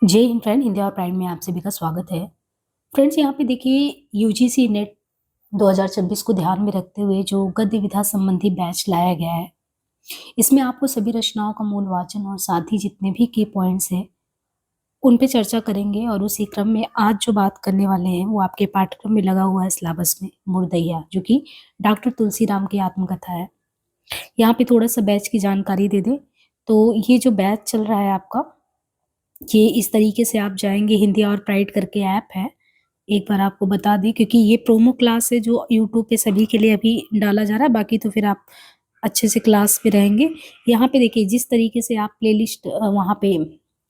जय हिंद फ्रेंड, हिंदी और प्राइड में आप सभी का स्वागत है। फ्रेंड्स, यहाँ पे देखिए यूजीसी नेट 2026 को ध्यान में रखते हुए जो गद्य विधा संबंधी बैच लाया गया है, इसमें आपको सभी रचनाओं का मूल वाचन और साथ ही जितने भी की पॉइंट्स हैं उन पे चर्चा करेंगे। और उसी क्रम में आज जो बात करने वाले हैं वो आपके पाठ्यक्रम में लगा हुआ है सिलेबस में, मुर्दैया, जो कि डॉक्टर तुलसीराम की आत्मकथा है। यहाँ पे थोड़ा सा बैच की जानकारी दे दें तो ये जो बैच चल रहा है आपका, ये इस तरीके से आप जाएंगे, हिंदी और प्राइड करके ऐप है, एक बार आपको बता दें क्योंकि ये प्रोमो क्लास है जो यूट्यूब पे सभी के लिए अभी डाला जा रहा है। बाकी तो फिर आप अच्छे से क्लास पे रहेंगे। यहाँ पे देखिए जिस तरीके से आप प्लेलिस्ट वहाँ पे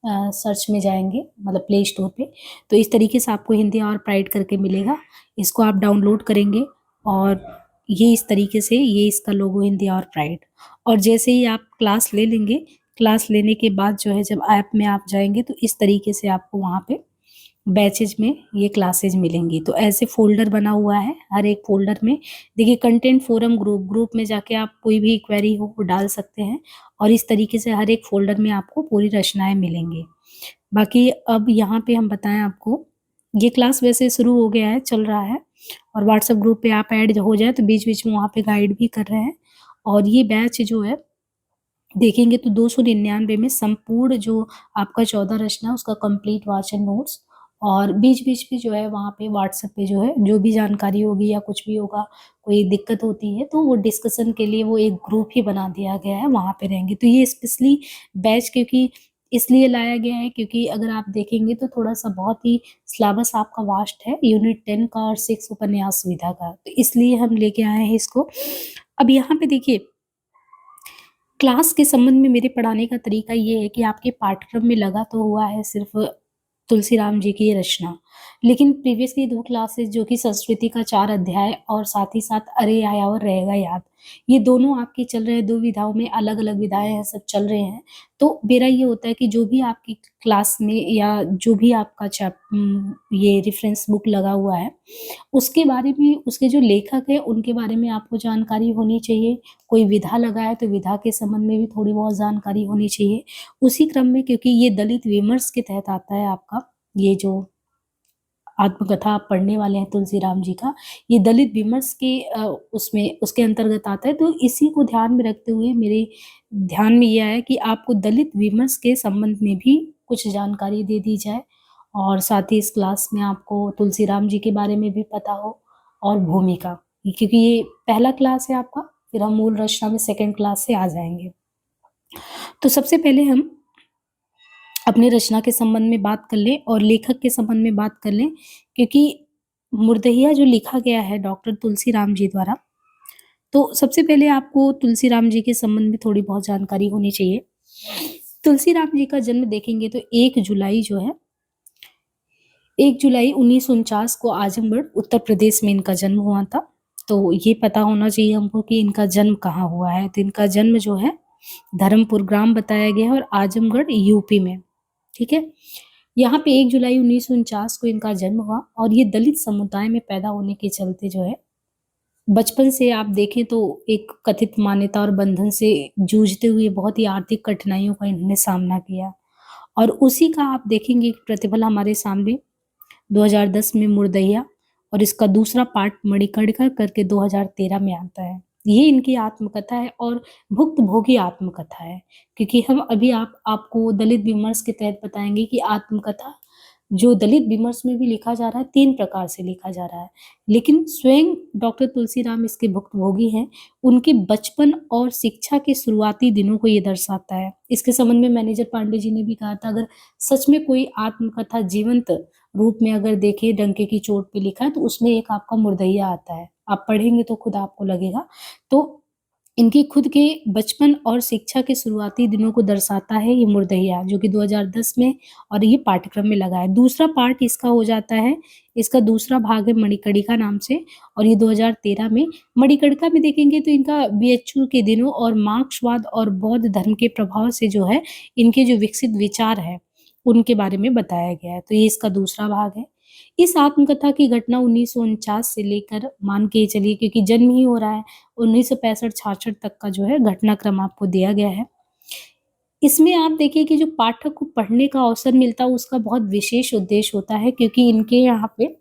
सर्च में जाएंगे, मतलब प्ले स्टोर पे, तो इस तरीके से आपको हिंदी और प्राइड करके मिलेगा। इसको आप डाउनलोड करेंगे और ये इस तरीके से, ये इसका लोगो हिंदी और प्राइड। और जैसे ही आप क्लास ले लेंगे, क्लास लेने के बाद जो है जब ऐप में आप जाएंगे तो इस तरीके से आपको वहाँ पे बैचेज में ये क्लासेज मिलेंगी। तो ऐसे फोल्डर बना हुआ है, हर एक फोल्डर में देखिए कंटेंट फोरम ग्रुप में जाके आप कोई भी क्वेरी हो वो डाल सकते हैं और इस तरीके से हर एक फोल्डर में आपको पूरी रचनाएं मिलेंगी। बाकी अब यहाँ पे हम बताएं आपको, ये क्लास वैसे शुरू हो गया है, चल रहा है, और व्हाट्सएप ग्रुप पे आप ऐड हो जाए तो बीच बीच में वहाँ पे गाइड भी कर रहे हैं। और ये बैच जो है देखेंगे तो 299 में संपूर्ण जो आपका 14 रचना उसका कंप्लीट वाचन नोट्स, और बीच बीच में जो है वहाँ पे व्हाट्सएप पे जो है जो भी जानकारी होगी या कुछ भी होगा, कोई दिक्कत होती है तो वो डिस्कशन के लिए वो एक ग्रुप ही बना दिया गया है, वहाँ पे रहेंगे। तो ये स्पेशली बैच क्योंकि इसलिए लाया गया है क्योंकि अगर आप देखेंगे तो थोड़ा सा बहुत ही सिलेबस आपका वास्ट है, यूनिट 10 का और 6 उपन्यास विधा का, तो इसलिए हम लेके आए हैं इसको। अब यहाँ पे देखिए क्लास के संबंध में मेरे पढ़ाने का तरीका ये है कि आपके पाठ्यक्रम में लगा तो हुआ है सिर्फ तुलसीराम जी की ये रचना, लेकिन प्रीवियसली 2 क्लासेस जो कि संस्कृति का 4 अध्याय और साथ ही साथ अरे आया और रहेगा याद, ये दोनों आपके चल रहे हैं। 2 विधाओं में अलग-अलग विधाएँ हैं, सब चल रहे हैं। तो मेरा ये होता है कि जो भी आपकी क्लास में या जो भी आपका ये रेफ़रेंस बुक लगा हुआ है, उसके बारे में, उसके जो लेखक हैं उनके बारे में आपको जानकारी होनी चाहिए। कोई विधा लगा है तो विधा के संबंध में भी थोड़ी बहुत जानकारी होनी चाहिए। उसी क्रम में क्योंकि ये दलित विमर्श के तहत आता है आपका, ये जो आत्मकथा आप पढ़ने वाले हैं तुलसीराम जी का, ये दलित विमर्श के उसमें उसके अंतर्गत आता है। तो इसी को ध्यान में रखते हुए मेरे ध्यान में ये आया कि आपको दलित विमर्श के संबंध में भी कुछ जानकारी दे दी जाए और साथ ही इस क्लास में आपको तुलसीराम जी के बारे में भी पता हो और भूमिका, क्योंकि ये पहला क्लास है आपका, फिर हम मूल रचना में सेकंड क्लास से आ जाएँगे। तो सबसे पहले हम अपनी रचना के संबंध में बात कर लें और लेखक के संबंध में बात कर लें, क्योंकि मुर्दहिया जो लिखा गया है डॉक्टर तुलसीराम जी द्वारा, तो सबसे पहले आपको तुलसीराम जी के संबंध में थोड़ी बहुत जानकारी होनी चाहिए। तुलसीराम जी का जन्म देखेंगे तो 1 जुलाई जो है, 1 जुलाई 1949 को आजमगढ़ उत्तर प्रदेश में इनका जन्म हुआ था। तो ये पता होना चाहिए हमको कि इनका जन्म कहाँ हुआ है। तो इनका जन्म जो है धर्मपुर ग्राम बताया गया है और आजमगढ़ यूपी में, ठीक है। यहाँ पे 1 जुलाई 1949 को इनका जन्म हुआ और ये दलित समुदाय में पैदा होने के चलते जो है बचपन से आप देखें तो एक कथित मान्यता और बंधन से जूझते हुए बहुत ही आर्थिक कठिनाइयों का इन्होंने सामना किया। और उसी का आप देखेंगे कि प्रतिफल हमारे सामने 2010 में मुर्दैया और इसका दूसरा पार्ट मणिकर्णिका करके 2013 में आता है। ये इनकी आत्मकथा है और भुक्तभोगी आत्मकथा है, क्योंकि हम अभी आपको दलित विमर्श के तहत बताएंगे कि आत्मकथा जो दलित विमर्श में भी लिखा जा रहा है 3 प्रकार से लिखा जा रहा है, लेकिन स्वयं डॉक्टर तुलसीराम इसके भुक्तभोगी हैं। उनके बचपन और शिक्षा के शुरुआती दिनों को ये दर्शाता है। इसके संबंध में मैनेजर पांडे जी ने भी कहा था, अगर सच में कोई आत्मकथा जीवंत रूप में अगर देखें, डंके की चोट पे लिखा है, तो उसमें एक आपका मुर्दैया आता है। आप पढ़ेंगे तो खुद आपको लगेगा। तो इनकी खुद के बचपन और शिक्षा के शुरुआती दिनों को दर्शाता है ये मुर्दैया, जो कि 2010 में और ये पाठ्यक्रम में लगा है। दूसरा पार्ट इसका हो जाता है, इसका दूसरा भाग है मणिकर्णिका नाम से, और ये 2013 में। मणिकर्णिका में देखेंगे तो इनका बीएचयू के दिनों और मार्क्सवाद और बौद्ध धर्म के प्रभाव से जो है इनके जो विकसित विचार है उनके बारे में बताया गया है। तो ये इसका दूसरा भाग है। इस आत्मकथा की घटना 1949 से लेकर मान के चलिए, क्योंकि जन्म ही हो रहा है, 1965-66 तक का जो है घटनाक्रम आपको दिया गया है। इसमें आप देखिए कि जो पाठक को पढ़ने का अवसर मिलता है उसका बहुत विशेष उद्देश्य होता है, क्योंकि इनके यहाँ पे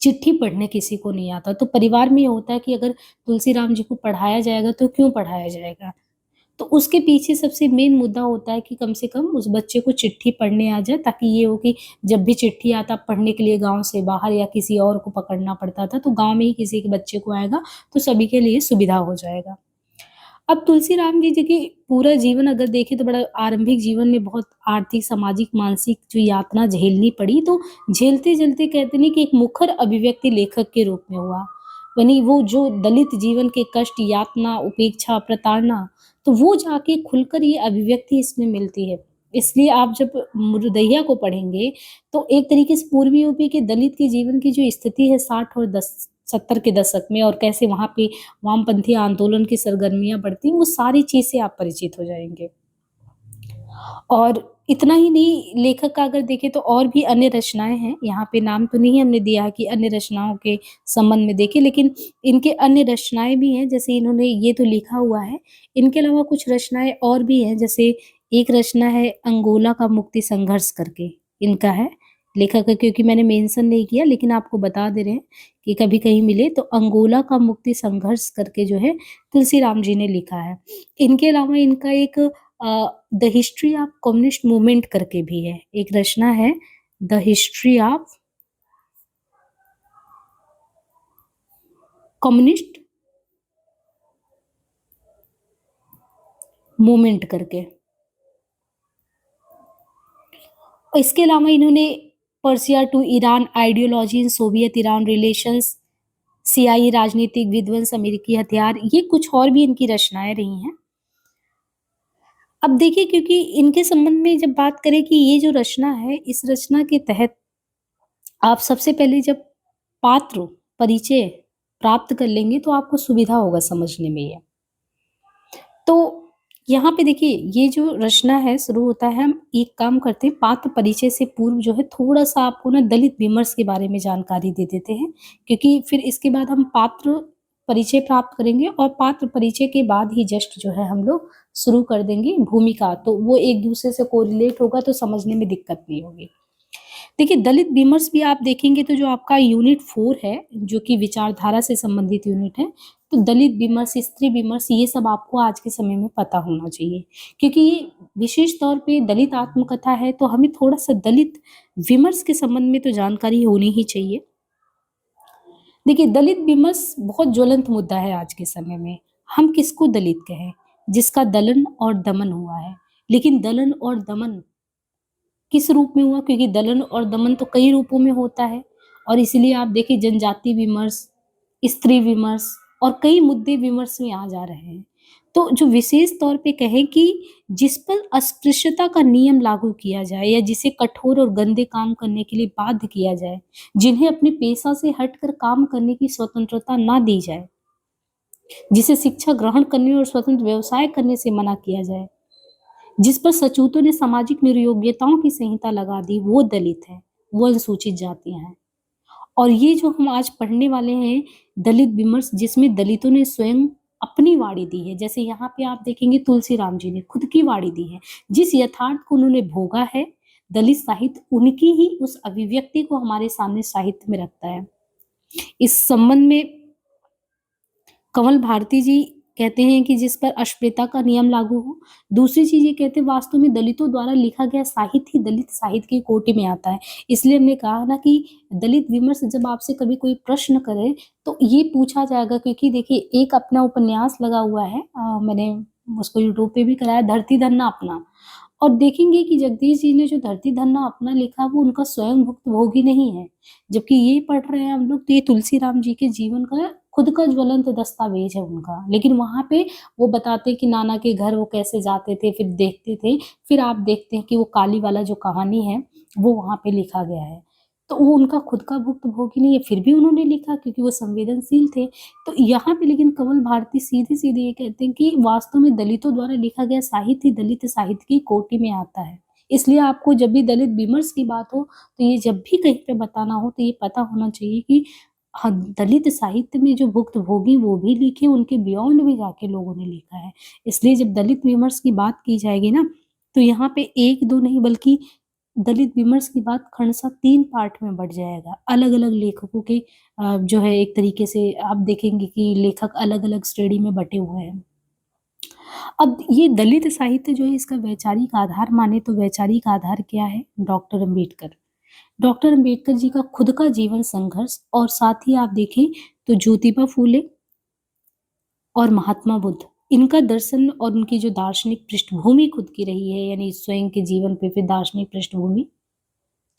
चिट्ठी पढ़ने किसी को नहीं आता। तो परिवार में ये होता है कि अगर तुलसी राम जी को पढ़ाया जाएगा तो क्यों पढ़ाया जाएगा? तो उसके पीछे सबसे मेन मुद्दा होता है कि कम से कम उस बच्चे को चिट्ठी पढ़ने आ जाए, ताकि ये हो कि जब भी चिट्ठी आता पढ़ने के लिए गाँव से बाहर या किसी और को पकड़ना पड़ता था, तो गाँव में ही किसी के बच्चे को आएगा तो सभी के लिए सुविधा हो जाएगा। अब तुलसी राम जी देखिए पूरा जीवन अगर देखें तो बड़ा आरंभिक जीवन में बहुत आर्थिक, सामाजिक, मानसिक जो यातना झेलनी पड़ी, तो झेलते-झेलते कहते नहीं कि एक मुखर अभिव्यक्ति लेखक के रूप में हुआ। यानी वो जो दलित जीवन के कष्ट, यातना, उपेक्षा, प्रताड़ना, तो वो जाके खुलकर ये अभिव्यक्ति इसमें मिलती है। इसलिए आप जब मुर्दैया को पढ़ेंगे, तो एक तरीके से पूर्वी यूपी के दलित के जीवन की जो स्थिति है 60 और 70 के दशक में, और कैसे वहाँ पे वामपंथी आंदोलन की सरगर्मियाँ बढ़ती, वो सारी चीज़ से आप परिचित हो जाएँगे। और इतना ही नहीं, लेखक का अगर देखें तो और भी अन्य रचनाएँ हैं, यहाँ पे नाम तो नहीं हमने दिया है कि अन्य रचनाओं के संबंध में देखें, लेकिन इनके अन्य रचनाएँ भी हैं, जैसे इन्होंने ये तो लिखा हुआ है, इनके अलावा कुछ रचनाएँ और भी हैं, जैसे एक रचना है अंगोला का मुक्ति संघर्ष करके, इनका है। लेखक का क्योंकि मैंने मेंशन नहीं किया, लेकिन आपको बता दे रहे हैं कि कभी कहीं मिले तो अंगोला का मुक्ति संघर्ष करके जो है तुलसी राम जी ने लिखा है। इनके अलावा इनका एक the history of communist movement करके भी है, एक रचना है the history of communist movement करके। और इसके अलावा इन्होंने Persia to Iran ideology in Soviet Iran relations, सियाही राजनीतिक विध्वंस, अमेरिकी हथियार, ये कुछ और भी इनकी रचनाएं रही हैं। अब देखिए क्योंकि इनके संबंध में जब बात करें कि ये जो रचना है, इस रचना के तहत आप सबसे पहले जब पात्र परिचय प्राप्त कर लेंगे तो आपको सुविधा होगा समझने में ये। तो यहाँ पे देखिए ये जो रचना है शुरू होता है, हम एक काम करते हैं पात्र परिचय से पूर्व जो है थोड़ा-सा आपको ना दलित विमर्श के बारे में जानकारी दे देते हैं, क्योंकि फिर इसके बाद हम पात्र परिचय प्राप्त करेंगे और पात्र परिचय के बाद ही जस्ट जो है हम लोग शुरू कर देंगे भूमिका, तो वो एक-दूसरे से कोरिलेट होगा तो समझने में दिक्कत नहीं होगी। देखिए दलित विमर्श भी आप देखेंगे तो जो आपका यूनिट 4 है, जो कि विचारधारा से संबंधित यूनिट है, तो दलित विमर्श, स्त्री विमर्श, ये सब आपको आज के समय में पता होना चाहिए। क्योंकि ये विशेष तौर पे दलित आत्मकथा है, तो हमें थोड़ा-सा दलित विमर्श के संबंध में तो जानकारी होनी ही चाहिए। देखिए दलित विमर्श बहुत ज्वलंत मुद्दा है आज के समय में। हम किसको दलित कहें? जिसका दलन और दमन हुआ है। लेकिन दलन और दमन किस रूप में हुआ? क्योंकि दलन और दमन तो कई रूपों में होता है, और इसीलिए आप देखिए जनजाति विमर्श, स्त्री विमर्श और कई मुद्दे विमर्श में आ जा रहे हैं। तो जो विशेष तौर पे कहें कि जिस पर अस्पृश्यता का नियम लागू किया जाए या जिसे कठोर और गंदे काम करने के लिए बाध्य किया जाए, जिन्हें अपने पेशा से हटकर काम करने की स्वतंत्रता ना दी जाए, जिसे शिक्षा ग्रहण करने और स्वतंत्र व्यवसाय करने से मना किया जाए, जिस पर सचूतों ने सामाजिक निर्योग्यताओं की संहिता लगा दी, वो दलित है, वो अनुसूचित जातियाँ हैं। और ये जो हम आज पढ़ने वाले हैं दलित विमर्श, जिसमें दलितों ने स्वयं अपनी वाणी दी है, जैसे यहाँ पे आप देखेंगे तुलसी राम जी ने खुद की वाणी दी है। जिस यथार्थ को उन्होंने भोगा है, दलित साहित्य उनकी ही उस अभिव्यक्ति को हमारे सामने साहित्य में रखता है। इस संबंध में कमल भारती जी कहते हैं कि जिस पर अस्पृश्यता का नियम लागू हो। दूसरी चीज़ ये कहते हैं वास्तव में दलितों द्वारा लिखा गया साहित्य ही दलित साहित्य की कोटि में आता है। इसलिए हमने कहा ना कि दलित विमर्श जब आपसे कभी कोई प्रश्न करे तो ये पूछा जाएगा, क्योंकि देखिए एक अपना उपन्यास लगा हुआ है, मैंने उसको यूट्यूब पे भी कराया, धरती धरना अपना। और देखेंगे कि जगदीश जी ने जो धरती धरना अपना लिखा वो उनका स्वयं भुक्तभोगी नहीं है, जबकि ये पढ़ रहे हैं हम लोग तो ये तुलसी राम जी के जीवन का खुद का ज्वलंत दस्तावेज है उनका। लेकिन वहाँ पे वो बताते हैं कि नाना के घर वो कैसे जाते थे, फिर देखते थे, फिर आप देखते हैं कि वो काली वाला जो कहानी है वो वहाँ पे लिखा गया है। तो वो उनका खुद का भुक्तभोगी नहीं है, फिर भी उन्होंने लिखा क्योंकि वो संवेदनशील थे। तो यहाँ पे लेकिन कमल भारती सीधे-सीधे ये कहते हैं कि वास्तव में दलितों द्वारा लिखा गया साहित्य ही दलित साहित्य की कोटि में आता है। इसलिए आपको जब भी दलित विमर्श की बात हो, तो ये जब भी कहीं पे बताना हो तो ये पता होना चाहिए कि हाँ, दलित साहित्य में जो भुक्तभोगी वो भी लिखे, उनके बियॉन्ड भी जाके लोगों ने लिखा है। इसलिए जब दलित विमर्श की बात की जाएगी ना, तो यहाँ पे 1-2 नहीं बल्कि दलित विमर्श की बात खंडशः 3 पार्ट में बँट जाएगा। अलग-अलग लेखकों के जो है एक तरीके से आप देखेंगे कि लेखक अलग-अलग श्रेणी में बँटे हुए हैं। अब ये दलित साहित्य जो है इसका वैचारिक आधार माने तो वैचारिक आधार क्या है? डॉक्टर अम्बेडकर। डॉक्टर अम्बेडकर जी का खुद का जीवन संघर्ष और साथ ही आप देखें तो ज्योतिबा फूले और महात्मा बुद्ध, इनका दर्शन और उनकी जो दार्शनिक पृष्ठभूमि खुद की रही है, यानी स्वयं के जीवन पे फिर दार्शनिक पृष्ठभूमि।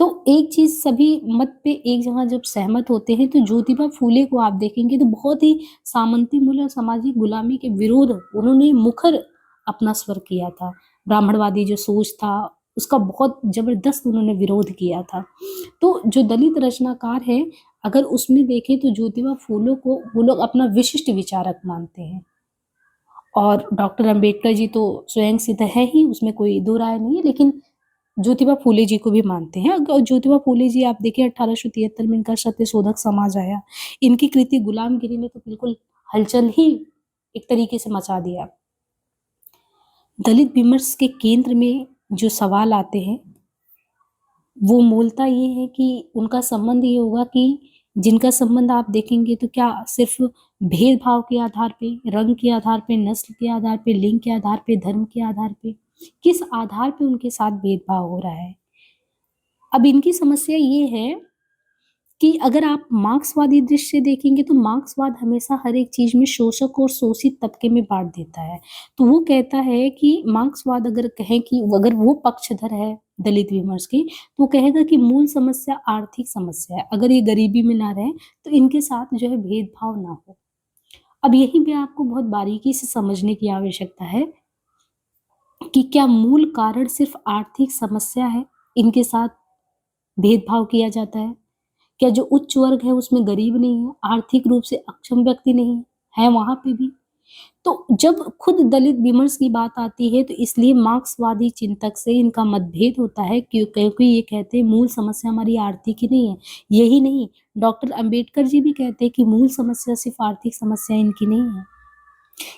तो एक चीज़ सभी मत पे एक जगह जब सहमत होते हैं, तो ज्योतिबा फूले को आप देखेंगे तो बहुत ही सामंती मूल्य और सामाजिक गुलामी के विरोध उन्होंने मुखर अपना स्वर किया था। ब्राह्मणवादी जो सोच था, उसका बहुत ज़बरदस्त उन्होंने विरोध किया था। तो जो दलित रचनाकार हैं, अगर उसमें देखें तो ज्योतिबा फूले को वो लोग अपना विशिष्ट विचारक मानते हैं। और डॉक्टर अम्बेडकर जी तो स्वयं सिद्ध है ही, उसमें कोई दो राय नहीं है, लेकिन ज्योतिबा फूले जी को भी मानते हैं। और ज्योतिबा फूले जी आप देखिए 1873 में इनका सत्यशोधक समाज आया। इनकी कृति गुलामगिरी ने तो बिल्कुल हलचल ही एक तरीके से मचा दिया। दलित विमर्श के केंद्र में जो सवाल आते हैं, वो मूलतः ये है कि उनका संबंध ये होगा कि जिनका संबंध आप देखेंगे तो क्या सिर्फ भेदभाव के आधार पे, रंग के आधार पे, नस्ल के आधार पे, लिंग के आधार पे, धर्म के आधार पे, किस आधार पे उनके साथ भेदभाव हो रहा है? अब इनकी समस्या ये है कि अगर आप मार्क्सवादी दृष्टि से देखेंगे तो मार्क्सवाद हमेशा हर एक चीज़ में शोषक और शोषित तबके में बाँट देता है। तो वो कहता है कि मार्क्सवाद अगर कहें कि अगर वो पक्षधर है दलित विमर्श की, तो वो कहेगा कि मूल समस्या आर्थिक समस्या है। अगर ये गरीबी में ना रहें, तो इनके साथ जो है भेदभाव ना हो। अब यहीं पे आपको बहुत बारीकी से समझने की आवश्यकता है कि क्या मूल कारण सिर्फ़ आर्थिक समस्या है, इनके साथ भेदभाव किया जाता है? क्या जो उच्च वर्ग है उसमें गरीब नहीं है, आर्थिक रूप से अक्षम व्यक्ति नहीं है, है वहाँ पे भी? तो जब खुद दलित विमर्श की बात आती है तो इसलिए मार्क्सवादी चिंतक से इनका मतभेद होता है क्योंकि ये कहते हैं मूल समस्या हमारी आर्थिक ही नहीं है। यही नहीं, डॉक्टर अंबेडकर जी भी कहते हैं कि मूल समस्या सिर्फ़ आर्थिक समस्या इनकी नहीं है,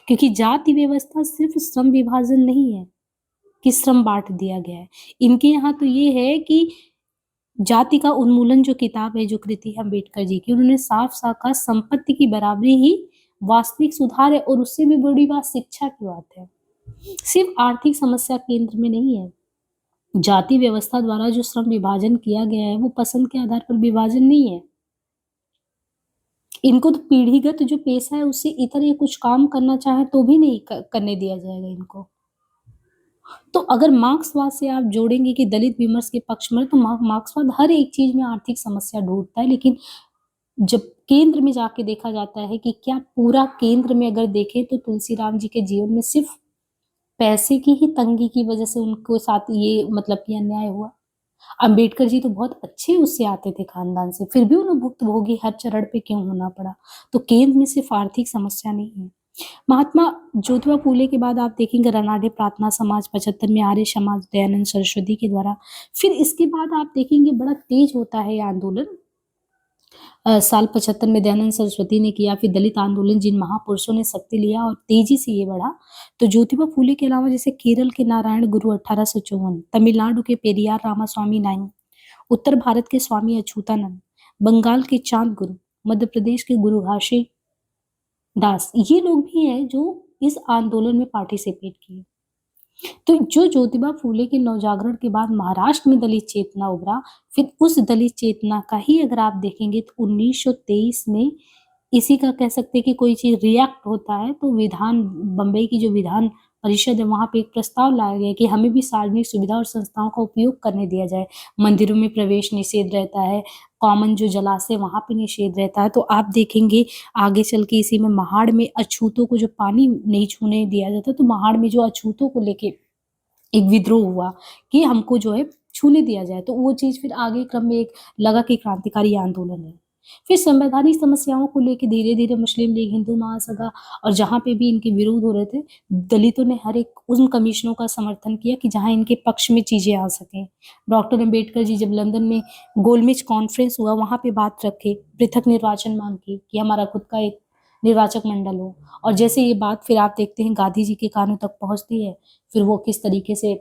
क्योंकि जाति व्यवस्था सिर्फ़ श्रम विभाजन नहीं है कि श्रम बाँट दिया गया है। इनके यहाँ तो ये है कि जाति का उन्मूलन जो किताब है, जो कृति है अम्बेडकर जी की, उन्होंने साफ-साफ कहा संपत्ति की बराबरी ही वास्तविक सुधार है और उससे भी बड़ी बात शिक्षा की बात है। सिर्फ आर्थिक समस्या केंद्र में नहीं है। जाति व्यवस्था द्वारा जो श्रम विभाजन किया गया है, वो पसंद के आधार पर विभाजन नहीं है। इनको तो पीढ़ीगत जो पेशा है, उससे इतर ये कुछ काम करना चाहें तो भी नहीं करने दिया जाएगा इनको। तो अगर मार्क्सवाद से आप जोड़ेंगे कि दलित विमर्श के पक्ष में, तो मार्क्सवाद हर एक चीज़ में आर्थिक समस्या ढूँढता है, लेकिन जब केंद्र में जाके देखा जाता है कि क्या पूरा केंद्र में अगर देखें तो तुलसीराम जी के जीवन में सिर्फ़ पैसे की ही तंगी की वज़ह से उनको साथ ये मतलब कि अन्याय हुआ। अम्बेडकर जी तो बहुत अच्छे उससे आते थे खानदान से, फिर भी उन्हें भुक्तभोगी हर चरण पे क्यों होना पड़ा? तो केंद्र में सिर्फ़ आर्थिक समस्या नहीं है। महात्मा ज्योतिबा फूले के बाद आप देखेंगे रनाडे प्रार्थना समाज 75 में आर्य समाज दयानंद सरस्वती के द्वारा। फिर इसके बाद आप देखेंगे बड़ा तेज होता है ये आंदोलन। साल 75 में दयानंद सरस्वती ने किया, फिर दलित आंदोलन जिन महापुरुषों ने शक्ति लिया और तेजी से ये बढ़ा। तो ज्योतिबा फूले के अलावा जैसे केरल के नारायण गुरु 1854, तमिलनाडु के पेरियार रामास्वामी नायक, उत्तर भारत के स्वामी अच्युतानंद, बंगाल के चांद गुरु, मध्य प्रदेश के गुरु घासी दास, ये लोग भी हैं जो इस आंदोलन में पार्टिसिपेट किए। तो जो ज्योतिबा फूले के नवजागरण के बाद महाराष्ट्र में दलित चेतना उभरा, फिर उस दलित चेतना का ही अगर आप देखेंगे तो 1923 में इसी का कह सकते हैं कि कोई चीज़ रिएक्ट होता है, तो विधान बम्बई की जो विधान परिषद है, वहाँ पे एक प्रस्ताव लाया गया कि हमें भी सार्वजनिक सुविधा और संस्थाओं का उपयोग करने दिया जाए। मंदिरों में प्रवेश निषेध रहता है, कॉमन जो जलाशय वहाँ पे निषेध रहता है। तो आप देखेंगे आगे चल के इसी में महाड़ में अछूतों को जो पानी नहीं छूने दिया जाता, तो महाड़ में जो अछूतों को लेके एक विद्रोह हुआ कि हमको जो है छूने दिया जाए, तो वो चीज़ फिर आगे क्रम में एक लगा कि क्रांतिकारी आंदोलन है। फिर संवैधानिक समस्याओं को लेके धीरे-धीरे मुस्लिम लीग, हिंदू महासभा और जहाँ पे भी इनके विरोध हो रहे थे, दलितों ने हर एक उन कमीशनों का समर्थन किया कि जहाँ इनके पक्ष में चीज़ें आ सकें। डॉक्टर अम्बेडकर जी जब लंदन में गोलमेज कॉन्फ्रेंस हुआ, वहाँ पे बात रखे, पृथक निर्वाचन मांग की कि हमारा खुद का एक निर्वाचक मंडल हो। और जैसे ये बात फिर आप देखते हैं गांधी जी के कानों तक पहुँचती है, फिर वो किस तरीके से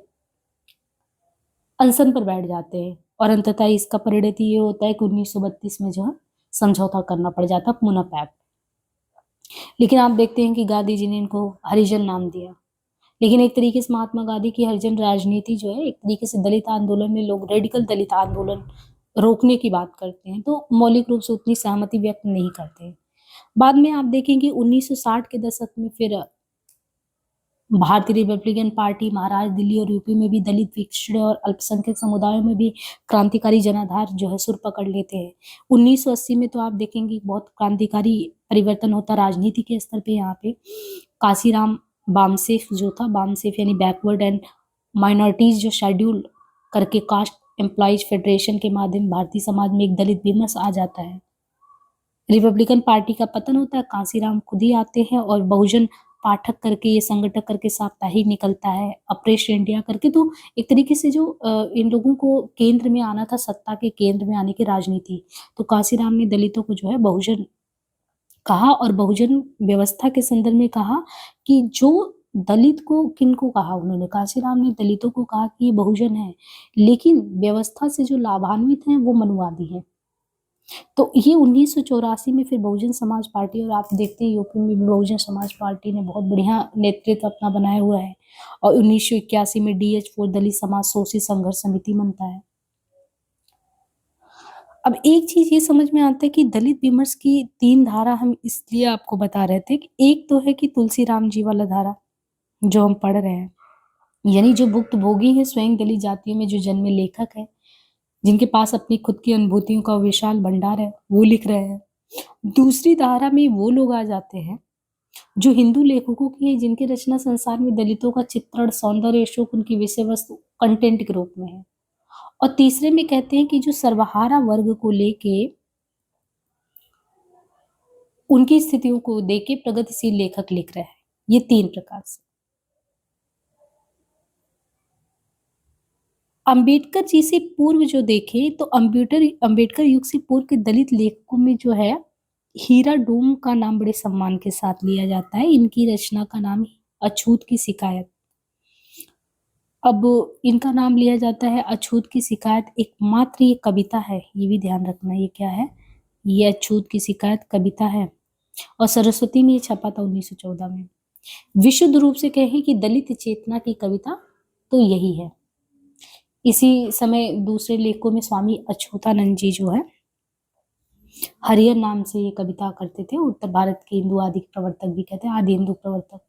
अनशन पर बैठ जाते हैं और अंततः इसका परिणति ये होता है कि 1932 में जो है समझौता करना पड़ जाता, पूना पैक्ट। लेकिन आप देखते हैं कि गांधी जी ने इनको हरिजन नाम दिया। लेकिन एक तरीके से महात्मा गांधी की हरिजन राजनीति जो है, एक तरीके से दलित आंदोलन में लोग रेडिकल दलित आंदोलन रोकने की बात करते हैं, तो मौलिक रूप से उतनी सहमति व्यक्त नहीं करते हैं। बाद में आप देखेंगे 1960 के दशक में फिर भारतीय रिपब्लिकन पार्टी महाराष्ट्र, दिल्ली और यूपी में भी दलित, पिछड़े और अल्पसंख्यक समुदायों में भी क्रांतिकारी जनाधार जो है सुर पकड़ लेते हैं। 1980 में तो आप देखेंगे बहुत क्रांतिकारी परिवर्तन होता राजनीति के स्तर पे। यहाँ पे काशीराम बामसेफ जो था, बामसेफ यानी बैकवर्ड एंड माइनॉरिटीज जो शेड्यूल करके कास्ट एम्प्लॉयज फेडरेशन के माध्यम भारतीय समाज में एक दलित विमर्श आ जाता है। रिपब्लिकन पार्टी का पतन होता है, कांसीराम खुद ही आते हैं और बहुजन पाठक करके, ये संगठक करके साप्ताहिक निकलता है, अप्रेश इंडिया करके। तो एक तरीके से जो इन लोगों को केंद्र में आना था, सत्ता के केंद्र में आने की राजनीति, तो कांसीराम ने दलितों को जो है बहुजन कहा और बहुजन व्यवस्था के संदर्भ में कहा कि जो दलित को, किनको कहा उन्होंने, कांसीराम ने दलितों को कहा कि ये बहुजन है, लेकिन व्यवस्था से जो लाभान्वित हैं वो मनुवादी हैं। तो ये 1984 में फिर बहुजन समाज पार्टी, और आप देखते हैं यूपी में भी बहुजन समाज पार्टी ने बहुत बढ़िया नेतृत्व अपना बनाया हुआ है, और 1981 में DH4 दलित समाज शोषित संघर्ष समिति बनता है। अब एक चीज ये समझ में आता है कि दलित विमर्श की 3 धारा हम इसलिए आपको बता रहे थे कि एक तो है कि तुलसीराम जी वाला धारा जो हम पढ़ रहे हैं, यानी जो भुक्तभोगी है स्वयं दलित जातियों में जो जन्मे लेखक है, जिनके पास अपनी खुद की अनुभूतियों का विशाल भंडार है, वो लिख रहे हैं। दूसरी धारा में वो लोग आ जाते हैं जो हिंदू लेखकों की है, जिनकी रचना संसार में दलितों का चित्रण, सौंदर्य, शोक उनकी विषय वस्तु कंटेंट के रूप में है। और तीसरे में कहते हैं कि जो सर्वहारा वर्ग को लेके उनकी स्थितियों को देके प्रगतिशील लेखक लिख रहे हैं। ये 3 प्रकार से। अंबेडकर जी से पूर्व जो देखें तो अंबेडकर युग से पूर्व के दलित लेखकों में जो है हीरा डोम का नाम बड़े सम्मान के साथ लिया जाता है। इनकी रचना का नाम अछूत की शिकायत। अब इनका नाम लिया जाता है अछूत की शिकायत, एकमात्र ये कविता है, ये भी ध्यान रखना। ये क्या है? ये अछूत की शिकायत कविता है और सरस्वती में ये छपा था 1914 में। विशुद्ध रूप से कहें कि दलित चेतना की कविता तो यही है। इसी समय दूसरे लेखकों में स्वामी अछूतानंद जी जो है हरिहर नाम से ये कविता करते थे। उत्तर भारत के हिंदू आदि प्रवर्तक भी कहते हैं, आदि हिंदू प्रवर्तक।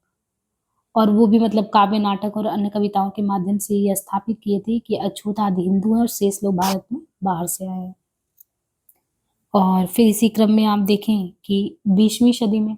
और वो भी मतलब काव्य, नाटक और अन्य कविताओं के माध्यम से ये स्थापित किए थे कि अछूत आदि हिंदू है और शेष लोग भारत में बाहर से आए हैं। और फिर इसी क्रम में आप देखें कि 20वीं सदी में,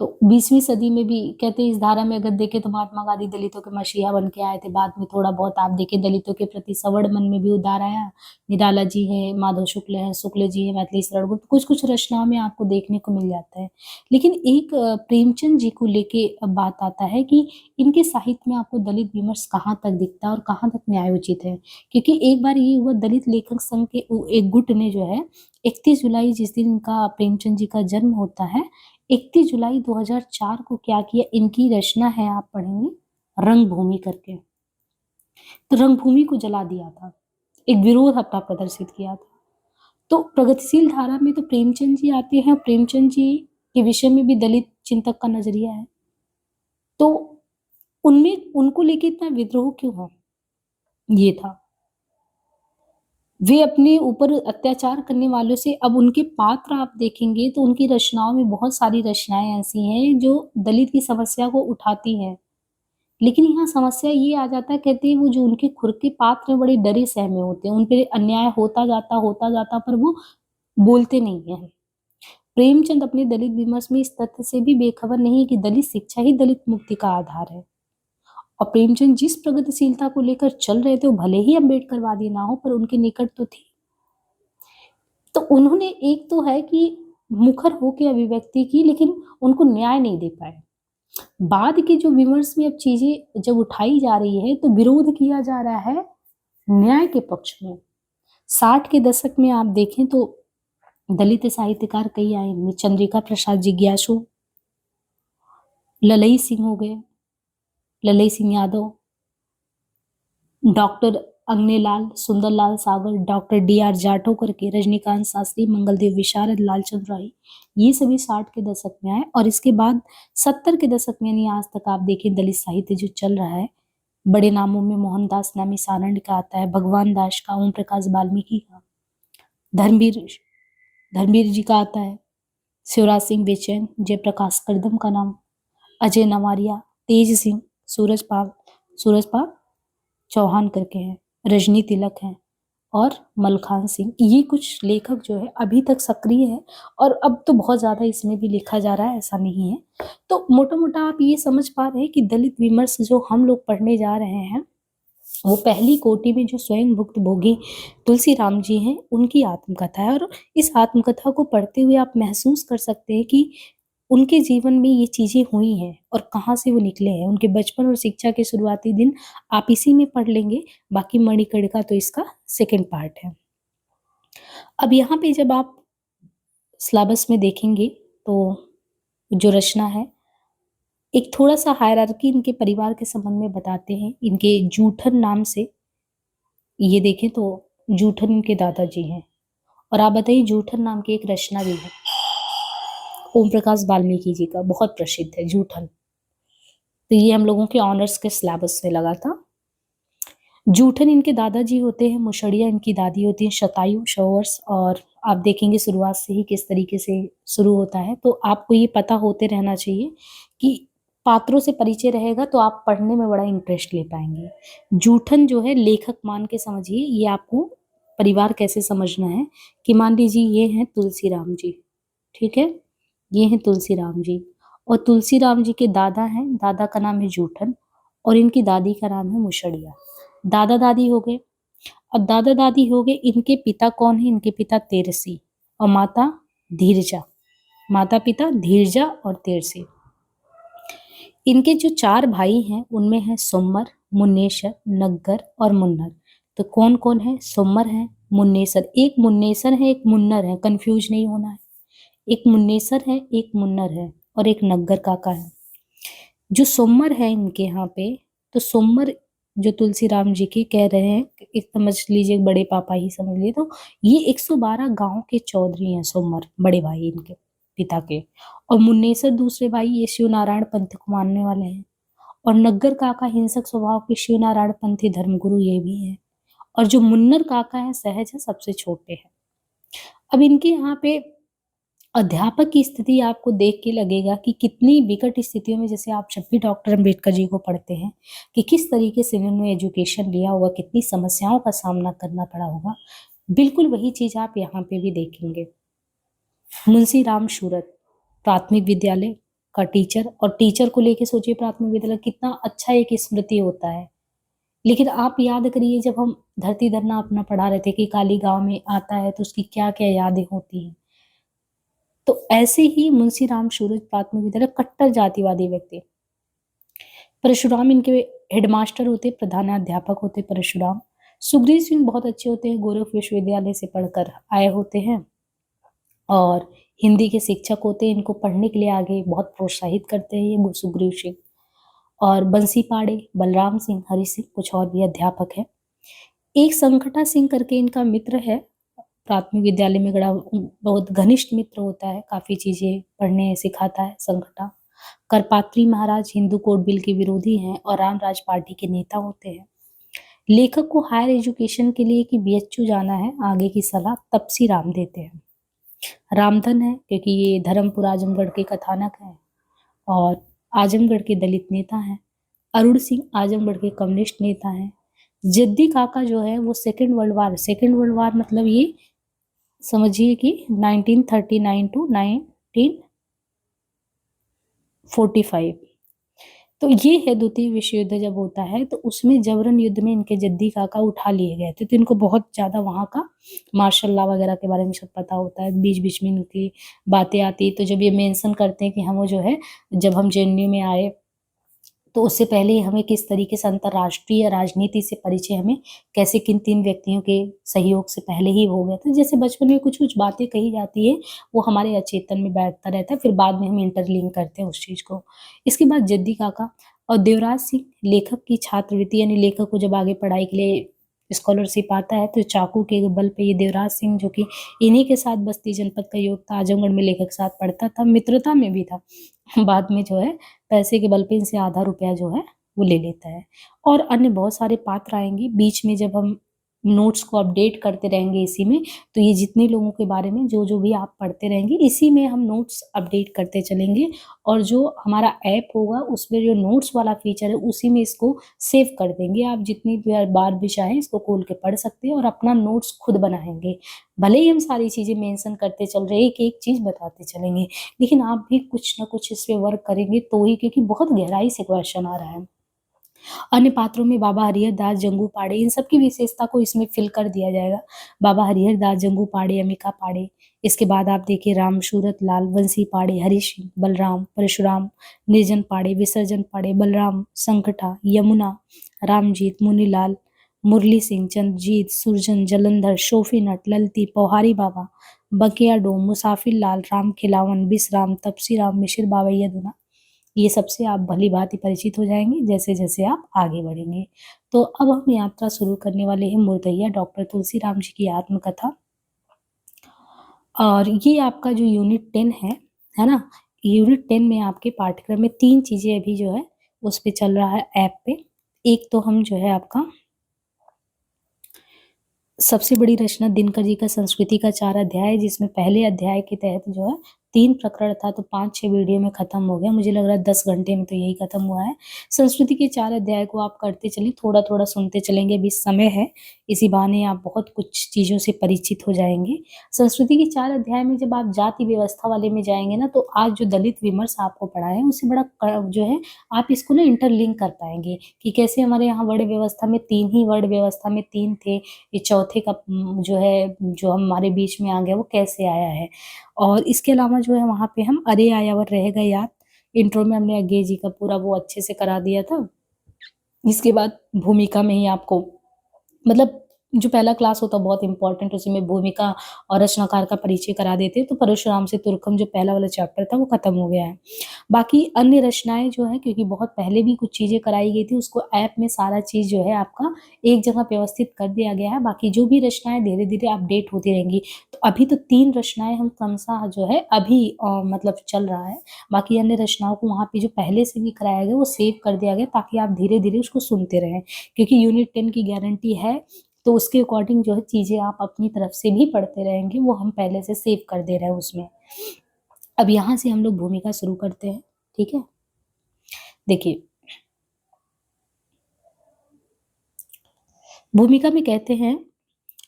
तो 20वीं सदी में भी कहते हैं इस धारा में अगर देखें तो महात्मा गांधी दलितों के मसीहा बन के आए थे। बाद में थोड़ा बहुत आप देखें दलितों के प्रति सवर्ण मन में भी उदार आया। निराला जी है, माधव शुक्ल है, शुक्ल जी है, मैथिली शरण गुप्त, कुछ कुछ रचनाओं में आपको देखने को मिल जाता है। लेकिन एक प्रेमचंद जी को लेके अब बात आता है कि इनके साहित्य में आपको दलित विमर्श कहाँ तक दिखता है और कहाँ तक न्यायोचित है। क्योंकि एक बार ये हुआ, दलित लेखक संघ के एक गुट ने जो है 31 जुलाई, जिस दिन इनका प्रेमचंद जी का जन्म होता है, 31 जुलाई 2004 को क्या किया, इनकी रचना है, आप पढ़ेंगे, रंगभूमि करके। तो रंगभूमि को जला दिया था, एक विरोध अपना प्रदर्शित किया था। तो प्रगतिशील धारा में तो प्रेमचंद जी आते हैं। प्रेमचंद जी के विषय में भी दलित चिंतक का नजरिया है। तो उनमें उनको लेके इतना विद्रोह क्यों है, ये था। वे अपने ऊपर अत्याचार करने वालों से, अब उनके पात्र आप देखेंगे तो उनकी रचनाओं में बहुत सारी रचनाएं ऐसी हैं जो दलित की समस्या को उठाती हैं। लेकिन यहाँ समस्या ये आ जाता है, कहते हैं वो जो उनके खुद के पात्र हैं बड़े डरे सहमे होते हैं, उन पे अन्याय होता जाता पर वो बोलते नहीं है। प्रेमचंद अपने दलित विमर्श में इस तथ्य से भी बेखबर नहीं है कि दलित शिक्षा ही दलित मुक्ति का आधार है। और प्रेमचंद जिस प्रगतिशीलता को लेकर चल रहे थे वो भले ही अम्बेडकरवादी ना हो, पर उनके निकट तो थी। तो उन्होंने, एक तो है कि मुखर होकर अभिव्यक्ति की, लेकिन उनको न्याय नहीं दे पाए। बाद के जो विमर्श में अब चीजें जब उठाई जा रही है तो विरोध किया जा रहा है न्याय के पक्ष में। 60 के दशक में आप देखें तो दलित साहित्यकार कई आए, चंद्रिका प्रसाद जिज्ञासु, ललई सिंह हो गए, ललई सिंह यादव, डॉक्टर अंगनेलाल, सुंदरलाल सागर, डॉक्टर D.R. जाटव करके, रजनीकांत शास्त्री, मंगलदेव विशारद, लालचंद राय, ये सभी 60 के दशक में आए। और इसके बाद 70 के दशक में यानी आज तक आप देखिए दलित साहित्य जो चल रहा है, बड़े नामों में मोहनदास नमी सारंग का आता है, भगवान दास का, ओम प्रकाश वाल्मीकि का, धर्मवीर धर्मवीर जी का आता है, शिवराज सिंह बेचैन, जयप्रकाश कदम का नाम, अजय नवारिया, तेज सिंह, सूरजपाल चौहान करके हैं, रजनी तिलक हैं और मलखान सिंह। ये कुछ लेखक जो है अभी तक सक्रिय है और अब तो बहुत ज्यादा इसमें भी लिखा जा रहा है, ऐसा नहीं है। तो मोटा मोटा आप ये समझ पा रहे हैं कि दलित विमर्श जो हम लोग पढ़ने जा रहे हैं वो पहली कोटि में जो स्वयं भुक्त भोगी तुलसी राम जी हैं उनकी आत्मकथा है। और इस आत्मकथा को पढ़ते हुए आप महसूस कर सकते हैं कि उनके जीवन में ये चीजें हुई हैं और कहाँ से वो निकले हैं। उनके बचपन और शिक्षा के शुरुआती दिन आप इसी में पढ़ लेंगे, बाकी मणिकर्णिका तो इसका सेकंड पार्ट है। अब यहाँ पे जब आप सिलेबस में देखेंगे तो जो रचना है एक थोड़ा सा हायरार्की इनके परिवार के संबंध में बताते हैं। इनके जूठन नाम से ये देखें तो जूठन इनके दादाजी हैं। और आप बताइए जूठन नाम की एक रचना भी है ओम प्रकाश वाल्मीकि जी का, बहुत प्रसिद्ध है जूठन। तो ये हम लोगों के ऑनर्स के सिलेबस में लगा था। जूठन इनके दादाजी होते हैं, मुशड़िया इनकी दादी होती हैं, शतायु शोवर्स। और आप देखेंगे शुरुआत से ही किस तरीके से शुरू होता है। तो आपको ये पता होते रहना चाहिए कि पात्रों से परिचय रहेगा तो आप पढ़ने में बड़ा इंटरेस्ट ले पाएंगे। जूठन जो है लेखक मान के समझिए, ये आपको परिवार कैसे समझना है कि मान लीजिए ये हैं तुलसी राम जी, ठीक है, ये हैं तुलसी राम जी और तुलसी राम जी के दादा हैं, दादा का नाम है जूठन और इनकी दादी का नाम है मुशड़िया। दादा दादी हो गए। अब दादा दादी हो गए, इनके पिता कौन है? इनके पिता तेरसी और माता धीरजा। माता पिता धीरजा और तेरसी। इनके जो 4 भाई हैं उनमें है सोमर, मुन्नेसर, नग्गर और मुन्नर। तो कौन कौन है? सोमर है, मुन्नेसर, एक मुन्नेसर है एक मुन्नर है, कंफ्यूज नहीं होना है। एक मुन्नेसर है एक मुन्नर है और एक नग्गर काका है। जो सोमर है इनके यहाँ पे, तो सोमर जो तुलसी राम जी के कह रहे हैं, एक समझ लीजिए बड़े पापा ही समझ लिए, तो ये 112 गांव के चौधरी हैं सोमर, बड़े भाई इनके पिता के। और मुन्नेसर दूसरे भाई ये शिव नारायण पंथ को मानने वाले हैं। और नग्गर काका हिंसक स्वभाव के शिव नारायण पंथी धर्मगुरु ये भी हैं। और जो मुन्नर काका है सहज है, सबसे छोटे हैं। अब इनके यहाँ पे अध्यापक की स्थिति आपको देख के लगेगा कि कितनी विकट स्थितियों में, जैसे आप जब भी डॉक्टर अंबेडकर जी को पढ़ते हैं कि किस तरीके से इन्होंने एजुकेशन लिया होगा, कितनी समस्याओं का सामना करना पड़ा होगा, बिल्कुल वही चीज आप यहाँ पे भी देखेंगे। मुंशी राम सूरत प्राथमिक विद्यालय का टीचर, और टीचर को लेके सोचिए प्राथमिक विद्यालय कितना अच्छा एक स्मृति होता है। लेकिन आप याद करिए जब हम धरती धरना अपना पढ़ा रहे थे कि काली गांव में आता है तो उसकी क्या क्या यादें होती हैं। तो ऐसे ही मुंशी राम सूरत प्राथमिक विद्यालय, कट्टर जातिवादी व्यक्ति। परशुराम इनके हेडमास्टर होते, प्रधानाध्यापक होते परशुराम। सुग्रीव सिंह बहुत अच्छे होते हैं, गोरख विश्वविद्यालय से पढ़कर आए होते हैं और हिंदी के शिक्षक होते हैं। इनको पढ़ने के लिए आगे बहुत प्रोत्साहित करते हैं ये सुग्रीव सिंह। और बंसी पाड़े, बलराम सिंह, हरि सिंह, कुछ और भी अध्यापक है। एक संकटा सिंह करके इनका मित्र है, प्राथमिक विद्यालय में गड़ा बहुत घनिष्ठ मित्र होता है, काफी चीजें पढ़ने सिखाता है संकटा। करपात्री महाराज हिंदू कोड बिल के विरोधी हैं और रामराज पार्टी के नेता होते हैं। लेखक को हायर एजुकेशन के लिए कि बीएचयू जाना है, आगे की सलाह तपसी राम देते हैं। रामधन है क्योंकि ये धर्मपुर आजमगढ़ के कथानक हैं और आजमगढ़ के दलित नेता हैं। अरुण सिंह आजमगढ़ के कम्युनिस्ट नेता हैं। जद्दी काका जो है वो सेकेंड वर्ल्ड वार मतलब ये समझिए कि 1939 टू 1945, तो ये है द्वितीय विश्व युद्ध जब होता है तो उसमें जबरन युद्ध में इनके जद्दी काका उठा लिए गए थे। तो इनको बहुत ज्यादा वहाँ का मार्शल लॉ वगैरह के बारे में सब पता होता है। बीच बीच में इनकी बातें आती, तो जब ये मेंशन करते हैं कि हम जो है जब हम जेएनयू में आए तो उससे पहले ही हमें किस तरीके से अंतर्राष्ट्रीय राजनीति से परिचय हमें कैसे किन 3 व्यक्तियों के सहयोग से पहले ही हो गया था। जैसे बचपन में कुछ कुछ बातें कही जाती है वो हमारे अचेतन में बैठता रहता है, फिर बाद में हम इंटरलिंक करते हैं उस चीज को। इसके बाद जद्दी काका और देवराज सिंह लेखक की छात्रवृत्ति, यानी लेखक को जब आगे पढ़ाई के लिए स्कॉलरशिप आता है तो चाकू के बल पे ये देवराज सिंह, जो कि इन्हीं के साथ बस्ती जनपद का योग था, आजमगढ़ में लेखक के साथ पढ़ता था, मित्रता में भी था। बाद में जो है पैसे के बल पे इनसे आधा रुपया जो है वो ले लेता है। और अन्य बहुत सारे पात्र आएंगे बीच में, जब हम नोट्स को अपडेट करते रहेंगे इसी में, तो ये जितने लोगों के बारे में जो जो भी आप पढ़ते रहेंगे इसी में हम नोट्स अपडेट करते चलेंगे। और जो हमारा ऐप होगा उसमें जो नोट्स वाला फीचर है उसी में इसको सेव कर देंगे। आप जितनी बार भी चाहें इसको खोल के पढ़ सकते हैं और अपना नोट्स खुद बनाएंगे। भले ही हम सारी चीज़ें मेंशन करते चल रहे हैं, एक एक चीज़ बताते चलेंगे, लेकिन आप भी कुछ ना कुछ इस पे वर्क करेंगे तो ही, क्योंकि बहुत गहराई से क्वेश्चन आ रहा है। अन्य पात्रों में बाबा हरिहर दास, जंगू पाड़े, इन सब की विशेषता को इसमें फिल कर दिया जाएगा। बाबा हरिहर दास, जंगू पाड़े, अमिका पाड़े। इसके बाद आप देखिए राम सूरत लाल, बंसी पाड़े, हरि सिंह, बलराम, परशुराम, निर्जन पाड़े, विसर्जन पाड़े, बलराम, संकटा, यमुना, रामजीत, मुनीलाल, मुरली सिंह, चंद्रजीत, सुरजन, जलंधर, शोफी नट, ललती, पौहारी बाबा, बकिया डोम, मुसाफिर लाल, राम खिलावन, बिसराम, तपसी राम, मिशिर बाबैया दूना। ये सबसे आप भली-भाँति परिचित हो जाएँगे जैसे-जैसे आप आगे बढ़ेंगे। तो अब हम यात्रा शुरू करने वाले हैं मुर्दैया डॉक्टर तुलसीराम जी की आत्मकथा। और ये आपका जो यूनिट 10 है ना? यूनिट 10 में आपके पाठ्यक्रम में 3 चीज़ें अभी जो है उस पे चल रहा है ऐप पे। एक तो हम जो है आपका सबसे बड़ी रचना दिनकर जी का संस्कृति का 4 अध्याय है, जिसमें पहले अध्याय के तहत जो है 3 प्रकरण था, तो 5-6 वीडियो में खत्म हो गया। मुझे लग रहा है 10 घंटे में तो यही खत्म हुआ है। संस्कृति के 4 अध्याय को आप करते चलिए, थोड़ा-थोड़ा सुनते चलेंगे, अभी समय है, इसी बहाने आप बहुत कुछ चीज़ों से परिचित हो जाएँगे। संस्कृति के 4 अध्याय में जब आप जाति व्यवस्था वाले में जाएँगे ना, तो आज जो दलित विमर्श आपको पढ़ाया है, उससे बड़ा जो है आप इसको ना इंटरलिंक कर पाएँगे कि कैसे हमारे यहाँ वर्ण व्यवस्था में 3 ही वर्ण व्यवस्था में 3 थे, ये चौथे का जो है, जो हमारे बीच में आ गया, वो कैसे आया है। और इसके अलावा जो है वहाँ पे हम अरे आयावर रहेगा याद, इंट्रो में हमने अज्ञे जी का पूरा वो अच्छे से करा दिया था। इसके बाद भूमिका में ही आपको, मतलब जो पहला क्लास होता है बहुत इम्पोर्टेंट, उसी में भूमिका और रचनाकार का परिचय करा देते हैं, तो परशुराम से तुर्कम जो पहला वाला चैप्टर था वो खत्म हो गया है। बाकी अन्य रचनाएँ जो हैं, क्योंकि बहुत पहले भी कुछ चीज़ें कराई गई थी, उसको ऐप में सारा चीज़ जो है आपका एक जगह व्यवस्थित कर दिया गया है। बाकी जो भी रचनाएँ धीरे-धीरे अपडेट होती रहेंगी। तो अभी तो 3 रचनाएँ हम क्रमशः जो है अभी मतलब चल रहा है। बाकी अन्य रचनाओं को वहाँ पे जो पहले से भी कराया गया वो सेव कर दिया गया, ताकि आप धीरे-धीरे उसको सुनते रहें। क्योंकि यूनिट 10 की गारंटी है, तो उसके अकॉर्डिंग जो है चीज़ें आप अपनी तरफ से भी पढ़ते रहेंगे, वो हम पहले से सेव कर दे रहे हैं उसमें। अब यहाँ से हम लोग भूमिका शुरू करते हैं, ठीक है? देखिए, भूमिका में कहते हैं,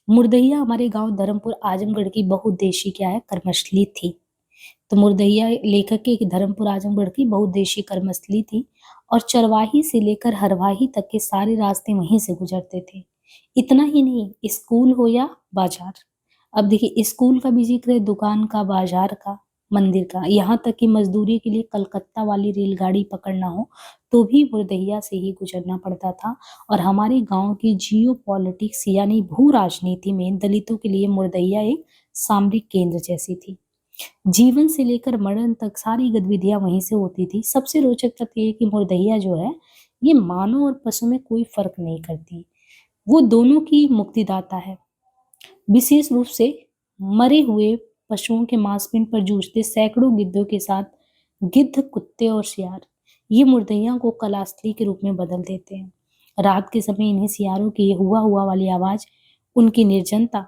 मुर्दैया हमारे गाँव धर्मपुर आजमगढ़ की बहुउद्देशीय क्या है, कर्मस्थली थी। तो मुर्दैया लेखक के धर्मपुर आजमगढ़ की बहुउद्देशीय कर्मस्थली थी और चरवाही से लेकर हरवाही तक के सारे रास्ते वहीं से गुजरते थे। इतना ही नहीं, स्कूल हो या बाजार। अब देखिए, स्कूल का भी जिक्र है, दुकान का, बाजार का, मंदिर का, यहाँ तक कि मजदूरी के लिए कलकत्ता वाली रेलगाड़ी पकड़ना हो तो भी मुर्दैया से ही गुजरना पड़ता था। और हमारे गांव की जियो पॉलिटिक्स यानी भू राजनीति में दलितों के लिए मुर्दैया एक सामरिक केंद्र जैसी थी। जीवन से लेकर मरण तक सारी गतिविधियां वहीं से होती थी। सबसे रोचक तथ्य ये कि मुर्दैया जो है ये मानव और पशु में कोई फर्क नहीं करती, वो दोनों की मुक्तिदाता है। विशेष रूप से मरे हुए पशुओं के मांसपिंड पर जूझते सैकड़ों गिद्धों के साथ गिद्ध, कुत्ते और सियार ये मुर्दैया को कलास्थली के रूप में बदल देते हैं। रात के समय इन्हें सियारों की हुआ हुआ वाली आवाज उनकी निर्जनता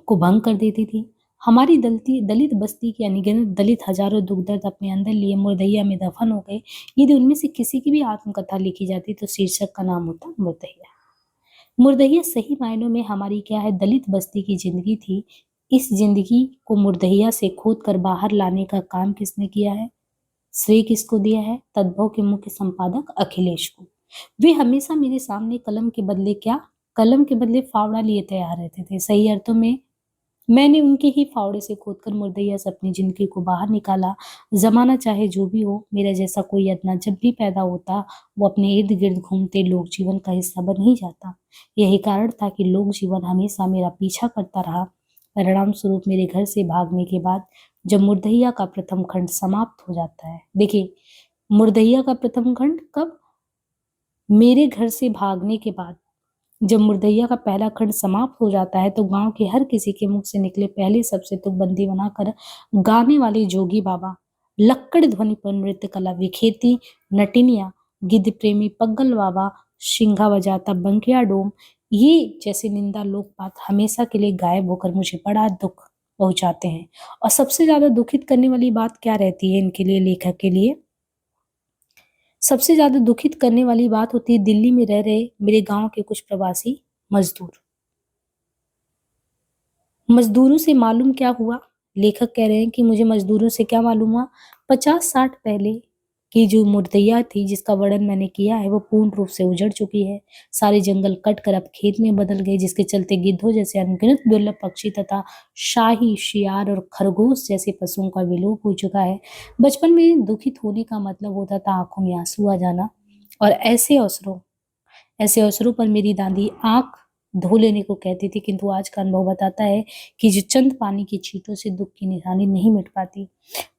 को भंग कर देती थी। हमारी दलित बस्ती की अनगिनत दलित हजारों दुख दर्द अपने अंदर लिए मुर्दैया में दफन हो गए। यदि उनमें से किसी की भी आत्मकथा लिखी जाती तो शीर्षक का नाम होता मुर्दैया। मुर्दैया सही मायनों में हमारी क्या है, दलित बस्ती की जिंदगी थी। इस जिंदगी को मुर्दैया से खोद कर बाहर लाने का काम किसने किया है, श्रेय किसको दिया है? तद्भव के मुख्य संपादक अखिलेश को। वे हमेशा मेरे सामने कलम के बदले क्या, कलम के बदले फावड़ा लिए तैयार रहते थे। सही अर्थों में मैंने उनके ही फावड़े से खोदकर मुर्दैया से अपनी जिंदगी को बाहर निकाला। जमाना चाहे जो भी हो, मेरा जैसा कोई अदना जब भी पैदा होता, वो अपने इर्द गिर्द घूमते लोक जीवन का हिस्सा बन ही जाता। यही कारण था कि लोक जीवन हमेशा मेरा पीछा करता रहा। परिणाम स्वरूप मेरे घर से भागने के बाद जब मुर्दैया का प्रथम खंड समाप्त हो जाता है, देखिए मुर्दैया का प्रथम खंड कब, मेरे घर से भागने के बाद जब मुर्दैया का पहला खंड समाप्त हो जाता है तो गांव के हर किसी के मुख से निकले पहले शब्द से तुकबंदी बनाकर गाने वाले जोगी बाबा, लक्कड़ ध्वनि पर नृत्य कला विखेती नटिनिया, गिद्ध प्रेमी पग्गल बाबा, शिंगा बजाता बंकिया डोम, ये जैसे निंदा लोकपात हमेशा के लिए गायब होकर मुझे बड़ा दुख पहुंचाते हैं। और सबसे ज्यादा दुखित करने वाली बात क्या रहती है इनके लिए, लेखक के लिए? सबसे ज्यादा दुखित करने वाली बात होती है दिल्ली में रह रहे मेरे गांव के कुछ प्रवासी मजदूर। मजदूरों से मालूम क्या हुआ? लेखक कह रहे हैं कि मुझे मजदूरों से क्या मालूम हुआ, 50-60 पहले की जो मुर्दैया थी जिसका वर्णन मैंने किया है वो पूर्ण रूप से उजड़ चुकी है। सारे जंगल कट कर अब खेत में बदल गए, जिसके चलते गिद्धों जैसे अनगिनत दुर्लभ पक्षी तथा शाही, शियार और खरगोश जैसे पशुओं का विलोप हो चुका है। बचपन में दुखित होने का मतलब होता था आंखों में आंसू आ जाना, और ऐसे अवसरों पर मेरी दादी आंख धो लेने को कहती थी, किंतु आज का अनुभव बताता है कि जो चंद पानी की छींटों से दुख की निशानी नहीं मिट पाती।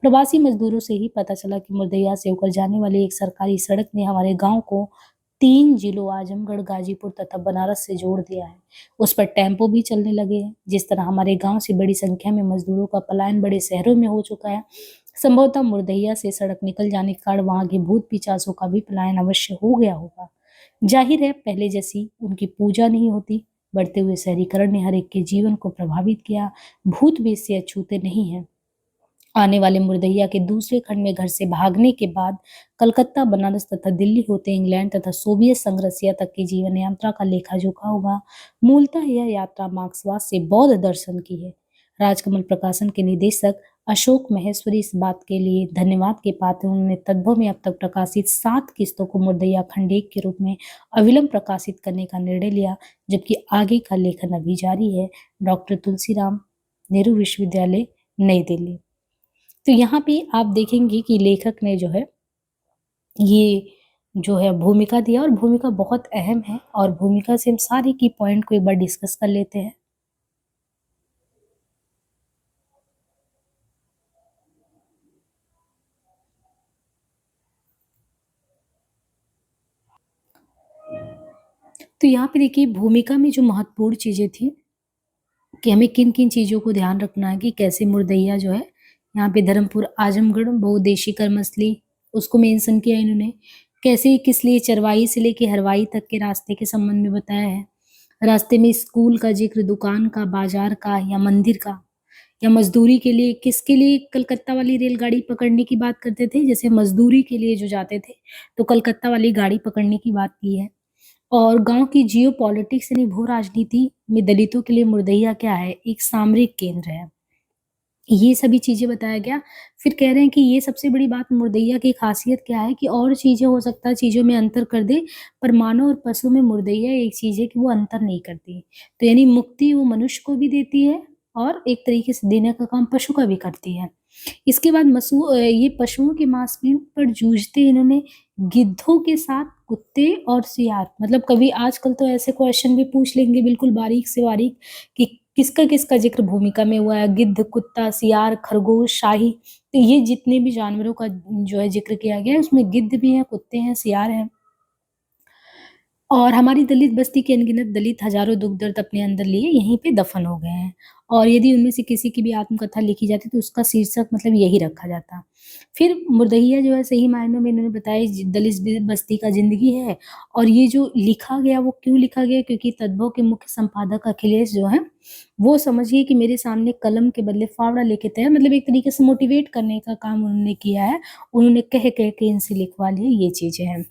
प्रवासी मजदूरों से ही पता चला कि मुर्दैया से होकर जाने वाली एक सरकारी सड़क ने हमारे गांव को 3 जिलों आजमगढ़, गाजीपुर तथा बनारस से जोड़ दिया है। उस पर टेम्पो भी चलने लगे हैं। जिस तरह हमारे गांव से बड़ी संख्या में मजदूरों का पलायन बड़े शहरों में हो चुका है, संभवतः मुर्दैया से सड़क निकल जाने के कारण वहां के भूत पिचासों का भी पलायन अवश्य हो गया होगा। जाहिर है पहले जैसी उनकी पूजा नहीं होती। बढ़ते हुए शहरीकरण ने हर एक के जीवन को प्रभावित किया। भूत भी इससे अछूते नहीं हैं। आने वाले मुर्दैया के दूसरे खंड में घर से भागने के बाद कलकत्ता, बनारस तथा दिल्ली होते इंग्लैंड तथा सोवियत संघ रसिया तक की जीवन यात्रा का लेखा जोखा होगा। मूलतः यह यात्रा मार्क्सवाद से बौद्ध दर्शन की है। राजकमल प्रकाशन के निदेशक अशोक महेश्वरी इस बात के लिए धन्यवाद के पात्र हैं। उन्होंने तद्भव में अब तक प्रकाशित 7 किस्तों को मुर्दैया खंड 1 के रूप में अविलंब प्रकाशित करने का निर्णय लिया, जबकि आगे का लेखन अभी जारी है। डॉक्टर तुलसीराम, नेहरू विश्वविद्यालय, नई दिल्ली। तो यहाँ पे आप देखेंगे कि लेखक ने जो है ये जो है भूमिका दिया, और भूमिका बहुत अहम है, और भूमिका से हम सारे की पॉइंट को एक बार डिस्कस कर लेते हैं। तो यहाँ पे देखिए भूमिका में जो महत्वपूर्ण चीजें थी कि हमें किन किन चीजों को ध्यान रखना है कि कैसे मुर्दैया जो है यहाँ पे धर्मपुर, आजमगढ़, बहुउद्देशीय कर्मस्थली उसको मेंशन किया इन्होंने। कैसे किस लिए चरवाई से लेके हरवाई तक के रास्ते के संबंध में बताया है। रास्ते में स्कूल का जिक्र, दुकान का, बाजार का या मंदिर का, या मजदूरी के लिए किसके लिए कलकत्ता वाली रेलगाड़ी पकड़ने की बात करते थे। जैसे मजदूरी के लिए जो जाते थे तो कलकत्ता वाली गाड़ी पकड़ने की बात की है। और गांव की जियो पॉलिटिक्स यानी भू राजनीति में दलितों के लिए मुर्दैया क्या है, एक सामरिक केंद्र है। ये सभी चीजें बताया गया। फिर कह रहे हैं कि ये सबसे बड़ी बात मुर्दैया की खासियत क्या है कि और चीजें हो सकता है चीजों में अंतर कर दे, पर मानव और पशु में मुर्दैया एक चीज है कि वो अंतर नहीं करती। तो यानी मुक्ति वो मनुष्य को भी देती है और एक तरीके से देने का काम पशु का भी करती है। इसके बाद ये पशुओं के मांसपेट पर जूझते इन्होंने गिद्धों के साथ कुत्ते और सियार, मतलब कभी आजकल तो ऐसे क्वेश्चन भी पूछ लेंगे बिल्कुल बारीक से बारीक कि किसका किसका जिक्र भूमिका में हुआ है, गिद्ध, कुत्ता, सियार, खरगोश, शाही। तो ये जितने भी जानवरों का जो है जिक्र किया गया है उसमें गिद्ध भी है, कुत्ते हैं, सियार हैं। और हमारी दलित बस्ती के अनगिनत दलित हजारों दुख दर्द अपने अंदर लिए यहीं पे दफन हो गए हैं। और यदि उनमें से किसी की भी आत्मकथा लिखी जाती तो उसका शीर्षक मतलब यही रखा जाता। फिर मुर्दैया जो है सही मायनों में इन्होंने बताया दलित बस्ती का जिंदगी है। और ये जो लिखा गया वो क्यों लिखा गया, क्योंकि तद्भव के मुख्य संपादक अखिलेश जो है वो समझिए कि मेरे सामने कलम के बदले फावड़ा लेके तैयार, मतलब एक तरीके से मोटिवेट करने का काम उन्होंने किया है। उन्होंने कह कह के इनसे लिखवा लिया, ये चीजें हैं।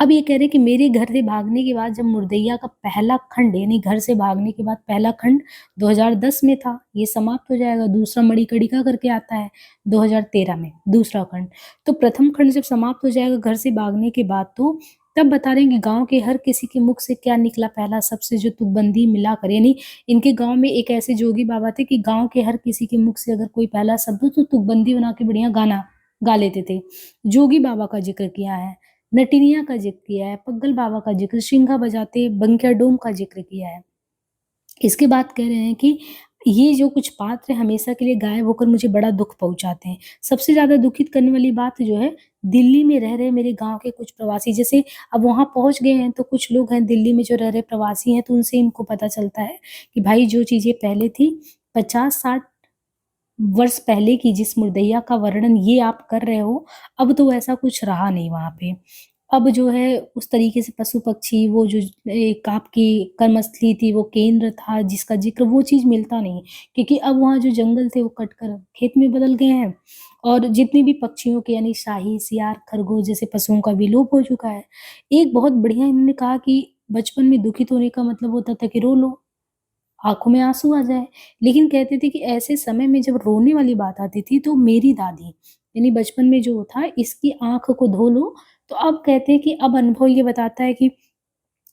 अब ये कह रहे हैं कि मेरे घर से भागने के बाद जब मुर्दैया का पहला खंड यानी घर से भागने के बाद पहला खंड 2010 में था, ये समाप्त हो जाएगा। दूसरा मणिकर्णिका करके आता है 2013 में दूसरा खंड। तो प्रथम खंड जब समाप्त हो जाएगा घर से भागने के बाद, तो तब बता रहे हैं कि गांव के हर किसी के मुख से क्या निकला पहला सबसे जो तुकबंदी मिलाकर, यानी इनके गांव में एक ऐसे जोगी बाबा थे कि गांव के हर किसी के मुख से अगर कोई पहला शब्द हो तो तुकबंदी बना के बढ़िया गाना गा लेते थे। जोगी बाबा का जिक्र किया है, नटिनिया का जिक्र किया है, पग्गल बाबा का जिक्र, शिंगा बजाते बंकिया डोम का जिक्र किया है। इसके बाद कह रहे हैं कि ये जो कुछ पात्र हमेशा के लिए गायब होकर मुझे बड़ा दुःख पहुँचाते हैं। सबसे ज़्यादा दुखित करने वाली बात जो है, दिल्ली में रह रहे मेरे गाँव के कुछ प्रवासी, जैसे अब वहाँ पहुँच गए हैं तो कुछ लोग हैं दिल्ली में जो रह रहे प्रवासी हैं, तो उनसे इनको पता चलता है कि भाई जो चीज़ें पहले थी 50-60 वर्ष पहले की जिस मुर्दैया का वर्णन ये आप कर रहे हो, अब तो वैसा कुछ रहा नहीं वहाँ पे। अब जो है उस तरीके से पशु-पक्षी वो जो एक आपकी कर्मस्थली थी, वो केंद्र था जिसका ज़िक्र, वो चीज़ मिलता नहीं। क्योंकि अब वहाँ जो जंगल थे वो कट कर खेत में बदल गए हैं और जितने भी पक्षियों के यानी शाही, सियार, खरगोश जैसे पशुओं का विलोप हो चुका है। एक बहुत बढ़िया इन्होंने कहा कि बचपन में दुखित होने का मतलब होता था कि रो लो। आँखों में आँसू आ जाए। लेकिन कहते थे कि ऐसे समय में जब रोने वाली बात आती थी तो मेरी दादी, यानी बचपन में जो था इसकी आँख को धो लो, तो अब कहते हैं कि अब अनुभव ये बताता है कि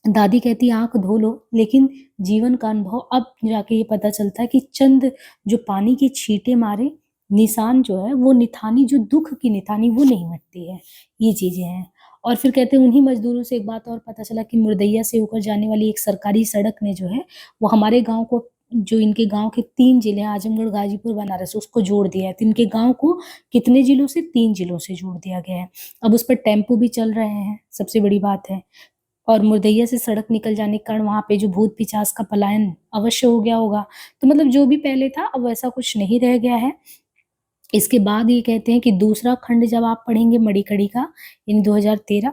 दादी कहती आँख धो लो, लेकिन जीवन का अनुभव अब जाके ये पता चलता है कि चंद जो पानी के छींटे मारे निशान जो है वो निठानी, जो दुःख की निठानी वो नहीं मिटती है। ये चीज़ें हैं। और फिर कहते हैं उन्हीं मज़दूरों से एक बात और पता चला कि मुर्दैया से होकर जाने वाली एक सरकारी सड़क ने जो है, वो हमारे गाँव को, जो इनके गाँव के 3 जिले हैं आज़मगढ़, गाज़ीपुर, बनारस, उसको जोड़ दिया है। तो इनके गाँव को कितने जिलों से? 3 जिलों से जोड़ दिया गया है। अब उस पर टेम्पो भी चल रहे हैं, सबसे बड़ी बात है। और मुर्दैया से सड़क निकल जाने के कारण वहाँ पे जो भूत-पिशाच का पलायन अवश्य हो गया होगा। तो मतलब जो भी पहले था अब वैसा कुछ नहीं रह गया है। इसके बाद ये कहते हैं कि दूसरा खंड जब आप पढ़ेंगे मणिकर्णिका का इन 2013,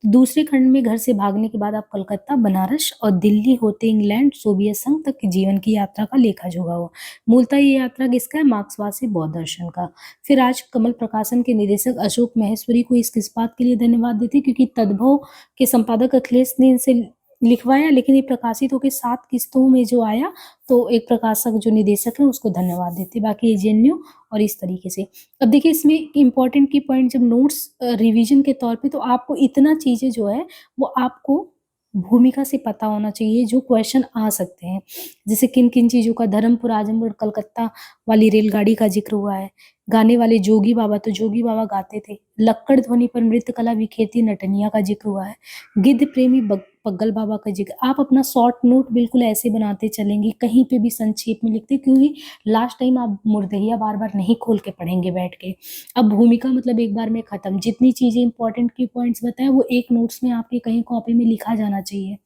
तो दूसरे खंड में घर से भागने के बाद आप कलकत्ता, बनारस और दिल्ली होते इंग्लैंड, सोवियत संघ तक के जीवन की यात्रा का लेखा-जोखा हुआ। मूलतः ये यात्रा किसका है? मार्क्सवाद से बौद्ध दर्शन का। फिर आज कमल प्रकाशन के निदेशक अशोक महेश्वरी को इस बात के लिए धन्यवाद देते हैं क्योंकि तद्भव के संपादक अखिलेश ने इनसे लिखवाया, लेकिन ये प्रकाशित होके 7 किस्तों में जो आया, तो एक प्रकाशक जो निदेशक है उसको धन्यवाद देते हैं। बाकी ये जेएनयू और इस तरीके से। अब देखिए इसमें इम्पोर्टेंट की पॉइंट जब नोट्स रिवीजन के तौर पे, तो आपको इतना चीज़ें जो है वो आपको भूमिका से पता होना चाहिए जो क्वेश्चन आ सकते हैं। जैसे किन-किन चीज़ों का धर्मपुर, आजमगढ़, कलकत्ता वाली रेलगाड़ी का ज़िक्र हुआ है। गाने वाले जोगी बाबा, तो जोगी बाबा गाते थे। लक्कड़ ध्वनि पर नृत्य कला बिखेरती नटनिया का ज़िक्र हुआ है। गिद्ध प्रेमी पग्गल बाबा का ज़िक्र। आप अपना शॉर्ट नोट बिल्कुल ऐसे बनाते चलेंगे, कहीं पे भी संक्षेप में लिखते, क्योंकि लास्ट टाइम आप मुर्दैया बार-बार नहीं खोल के पढ़ेंगे बैठ के। अब भूमिका मतलब एक बार में खत्म। जितनी चीज़ें इम्पोर्टेंट की पॉइंट्स बताएँ वो एक नोट्स में आपके कहीं कॉपी में लिखा जाना चाहिए।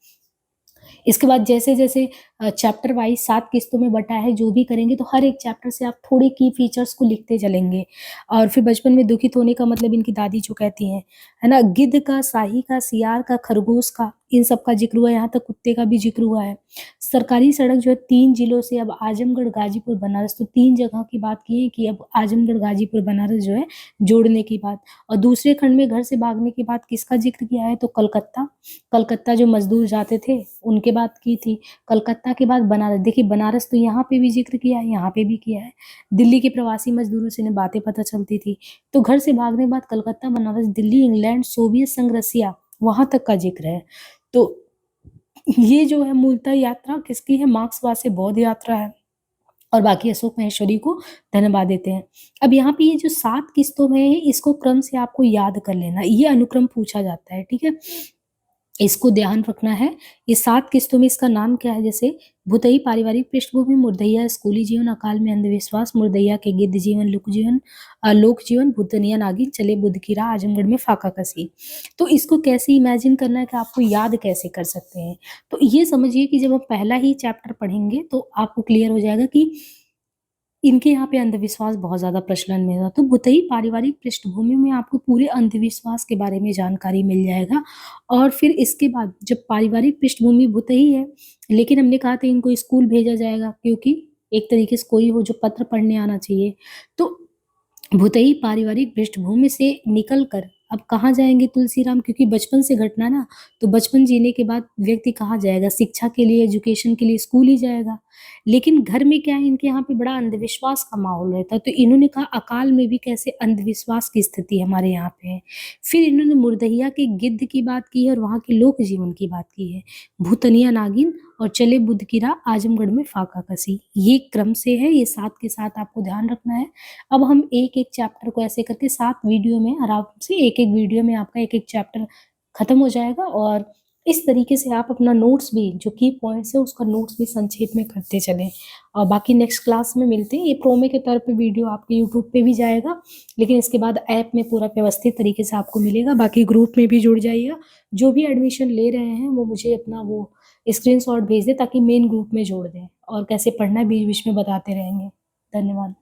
इसके बाद जैसे-जैसे चैप्टर वाइज़ 7 किस्तों में बँटा है, जो भी करेंगे तो हर एक चैप्टर से आप थोड़े की फीचर्स को लिखते चलेंगे। और फिर बचपन में दुखित होने का मतलब इनकी दादी जो कहती हैं, है ना? गिद्ध का, शाही का, सियार का, खरगोश का, इन सब का ज़िक्र हुआ है, यहाँ तक कुत्ते का भी ज़िक्र हुआ है। सरकारी सड़क जो है 3 जिलों से अब आजमगढ़, गाज़ीपुर, बनारस, तो 3 जगह की बात की है कि अब आजमगढ़, गाज़ीपुर, बनारस जो है जोड़ने की बात। और दूसरे खंड में घर से भागने की बात किसका ज़िक्र किया है? तो कलकत्ता। कलकत्ता जो मज़दूर जाते थे, उनके बात की थी। कलकत्ता के बाद बनारस, देखिए बनारस तो यहाँ पे भी ज़िक्र किया है, यहाँ पे भी किया है। दिल्ली के प्रवासी मज़दूरों से इन्हें बातें पता चलती थी। तो घर से भागने के बाद कलकत्ता, बनारस, दिल्ली, इंग्लैंड, सोवियत संघ, रसिया, वहाँ तक का ज़िक्र है। तो ये जो है मूलतः यात्रा किसकी है? मार्क्सवाद से बौद्ध यात्रा है। और बाकी अशोक महेश्वरी को धन्यवाद देते हैं। अब यहाँ पे ये जो 7 किस्तों में है, इसको क्रम से आपको याद कर लेना है। ये अनुक्रम पूछा जाता है, ठीक है? इसको ध्यान रखना है। ये 7 किस्तों में इसका नाम क्या है? जैसे भुतई पारिवारिक पृष्ठभूमि, मुर्दैया स्कूली जीवन, अकाल में अंधविश्वास, मुर्दैया के गिद्ध जीवन, लोक जीवन, भूतनिया नागिन, चले बुद्ध की राह, आजमगढ़ में फाका कसी। तो इसको कैसे इमेजिन करना है कि आपको याद कैसे कर सकते हैं? तो ये समझिए कि जब आप पहला ही चैप्टर पढ़ेंगे तो आपको क्लियर हो जाएगा कि इनके यहाँ पे अंधविश्वास बहुत ज़्यादा प्रचलन में था। तो भुतई पारिवारिक पृष्ठभूमि में आपको पूरे अंधविश्वास के बारे में जानकारी मिल जाएगा। और फिर इसके बाद जब पारिवारिक पृष्ठभूमि भुतई है, लेकिन हमने कहा था इनको स्कूल भेजा जाएगा क्योंकि एक तरीके से कोई हो जो पत्र पढ़ने आना चाहिए। तो भुतई पारिवारिक पृष्ठभूमि से निकल कर अब कहाँ जाएँगे तुलसीराम? क्योंकि बचपन से घटना ना, तो बचपन जीने के बाद व्यक्ति कहाँ जाएगा? शिक्षा के लिए, एजुकेशन के लिए स्कूल ही जाएगा। लेकिन घर में क्या है, इनके यहाँ पे बड़ा अंधविश्वास का माहौल रहता है, तो इन्होंने कहा अकाल में भी कैसे अंधविश्वास की स्थिति हमारे यहाँ पे है। फिर इन्होंने मुर्दहिया के गिद्ध की बात की है और वहाँ के लोक जीवन की बात की है। भूतनिया नागिन और चले बुद्ध की राह, आजमगढ़ में फाका कसी। ये क्रम से है, ये 7 के साथ आपको ध्यान रखना है। अब हम एक-एक चैप्टर को ऐसे करके 7 वीडियो में आराम से एक-एक वीडियो में आपका एक-एक चैप्टर खत्म हो जाएगा और इस तरीके से आप अपना नोट्स भी जो की पॉइंट्स है उसका नोट्स भी संक्षेप में करते चलें। और बाकी नेक्स्ट क्लास में मिलते हैं। ये प्रोमो के तौर पे वीडियो आपके यूट्यूब पे भी जाएगा, लेकिन इसके बाद ऐप में पूरा व्यवस्थित तरीके से आपको मिलेगा। बाकी ग्रुप में भी जुड़ जाइएगा। जो भी एडमिशन ले रहे हैं वो मुझे अपना वो स्क्रीनशॉट भेज दें ताकि मेन ग्रुप में जोड़ दें, और कैसे पढ़ना है बीच-बीच में बताते रहेंगे। धन्यवाद।